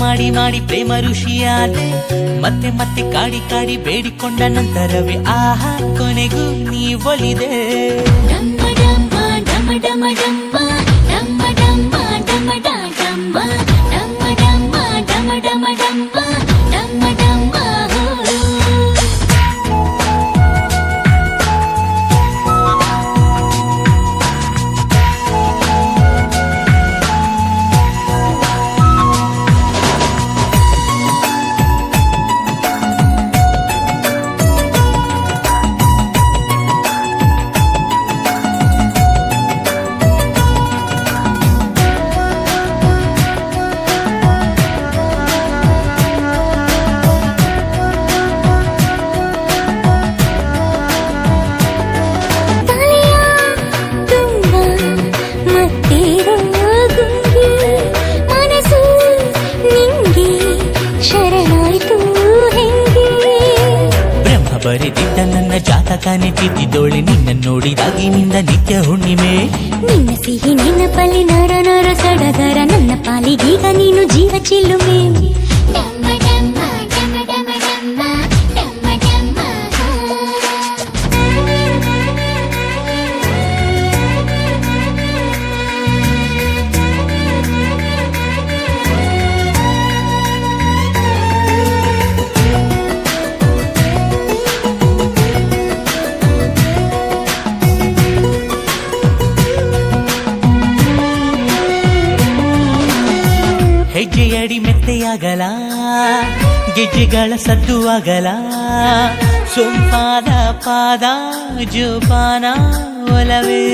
ಮಾಡಿ ಮಾಡಿ ಪ್ರೇಮ ಋಷಿಯಾದೆ ಮತ್ತೆ ಮತ್ತೆ ಕಾಡಿ ಕಾಡಿ ಬೇಡಿಕೊಂಡ ನಂತರವೇ ಆಹಾ ಕೊನೆಗೂ ನೀ ಒಲಿದೆ ಡಮ್ಮ ಡಮ್ಮ ಡಮ ಡಮ ಡಮ್ಮ ಡಮ್ಮ ಡಮ್ಮ ಡಮ ಡಮ್ಮ ಡಮ್ಮ ಡಮ್ಮ ಡಮ ಡಮ ಡಮ್ಮ ಡಮ್ಮ ಡಮ್ಮ ಬರೆದಿದ್ದ ನನ್ನ ಜಾತಕನೇ ತಿದ್ದಿದ್ದೋಳೆ ನಿನ್ನ ನೋಡಿದಾಗಿನಿಂದ ನಿತ್ಯ ಹುಣ್ಣಿಮೆ ನಿನ್ನ ಸಿಹಿ ನೆನಪಲ್ಲಿ ನರ ನರ ಸಡಗರ ನನ್ನ ಪಾಲಿಗೀಗ ನೀನು ಜೀವ ಚಿಲ್ಲುಮೆ ಡಮ್ಮ ಡಮ್ಮ ಡಮ ಡಮ ಡಮ್ಮ ಡಮ್ಮ ಡಮ್ಮ ಹೆಜ್ಜೆಯಡಿ ಮೆತ್ತೆಯಾಗಲ ಗೆಜ್ಜೆಗಳ ಸದ್ದು ಆಗಲ ಸೊಂಪಾದ ಪಾದ ಜೋಪಾನ ಒಲವೇ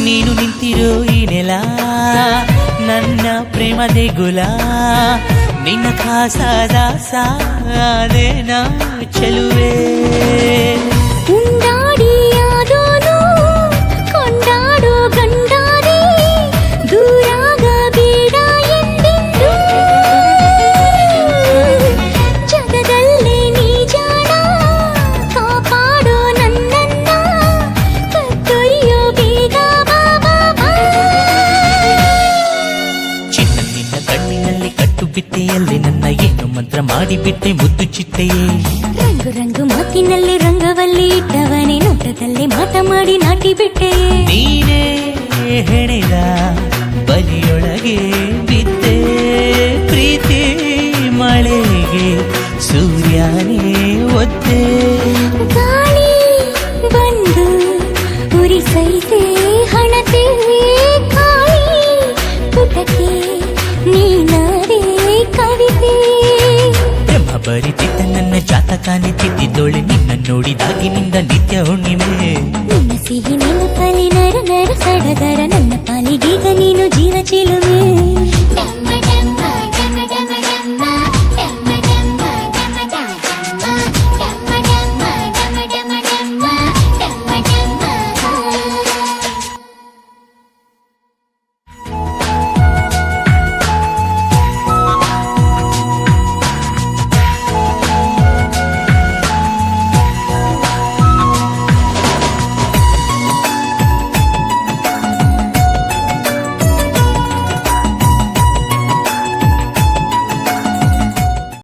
ನೀನು ನಿಂತಿರೋ ಈ ನೆಲ ನನ್ನ ಪ್ರೇಮ ದೇಗುಲ ನಿನ್ನ ಖಾಸದ ಸಾದೇನ ಚೆಲುವೆ ಉಂಡಾಡಿಯಾದೋನು ಕೊಂಡಾಡೋ ಗಂಡಾರಿ ದೂರಾಗಬೇಡ ಎಂದೆಂದು ಜಗದಲ್ಲೇ ನೀ ಜಾಣ ಕಾಪಾಡೋ ನನ್ನನ್ನ ಕತ್ತೊಯ್ಯೋ ಬೇಗ ಬಾಬಾ ಚಿನ್ನ ನಿನ್ನ ಕಣ್ಣಿನಲ್ಲಿ ಕಟ್ಟು ಬಿತ್ತೆಯಲ್ಲಿ ನನ್ನ ಏನು ಮಂತ್ರ ಮಾಡಿಬಿಟ್ಟೆ ಮುದ್ದು ಚಿಟ್ಟೆಯೇ ರಂಗು ರಂಗು ಮಾತಿನಲ್ಲಿ ರಂಗವಲ್ಲಿ ಇಟ್ಟವನೇ ನೋಟದಲ್ಲೇ ಮಾತ ಮಾಡಿ ನಾಟಿ ಬಿಟ್ಟೆ ನೀನೇ ಹೆಣೆದ ಬಲಿಯೊಳಗೆ ಬಿದ್ದೆ ಪ್ರೀತಿ ಮಳೆಗೆ ಸೂರ್ಯನೇ ಒದ್ದೆ ಗಾಳಿ ಬಂದು ಉರಿಸೈತೆ ಹಣತೆ ಕಾಳಿ ಪುಟಕ್ಕೆ ನೀನಾರೇ ಕವಿತೆ ಬ್ರಹ್ಮ ಬರಿತಿದ್ದ ನನ್ನ ಜಾತಕನೇ ತಿದ್ದಿದ್ದೋಳೆ ನಿನ್ನ ನೋಡಿದಾಗಿನಿಂದ ನಿತ್ಯ ಹುಣ್ಣಿಮೆ ನಿನ್ನ ಸಿಹಿ ನೆನಪಲ್ಲಿ ನರ ನರ ಸಡಗರ ನನ್ನ ಪಾಲಿಗೀಗ ನೀನು ಜೀವ ಚಿಲುಮೆ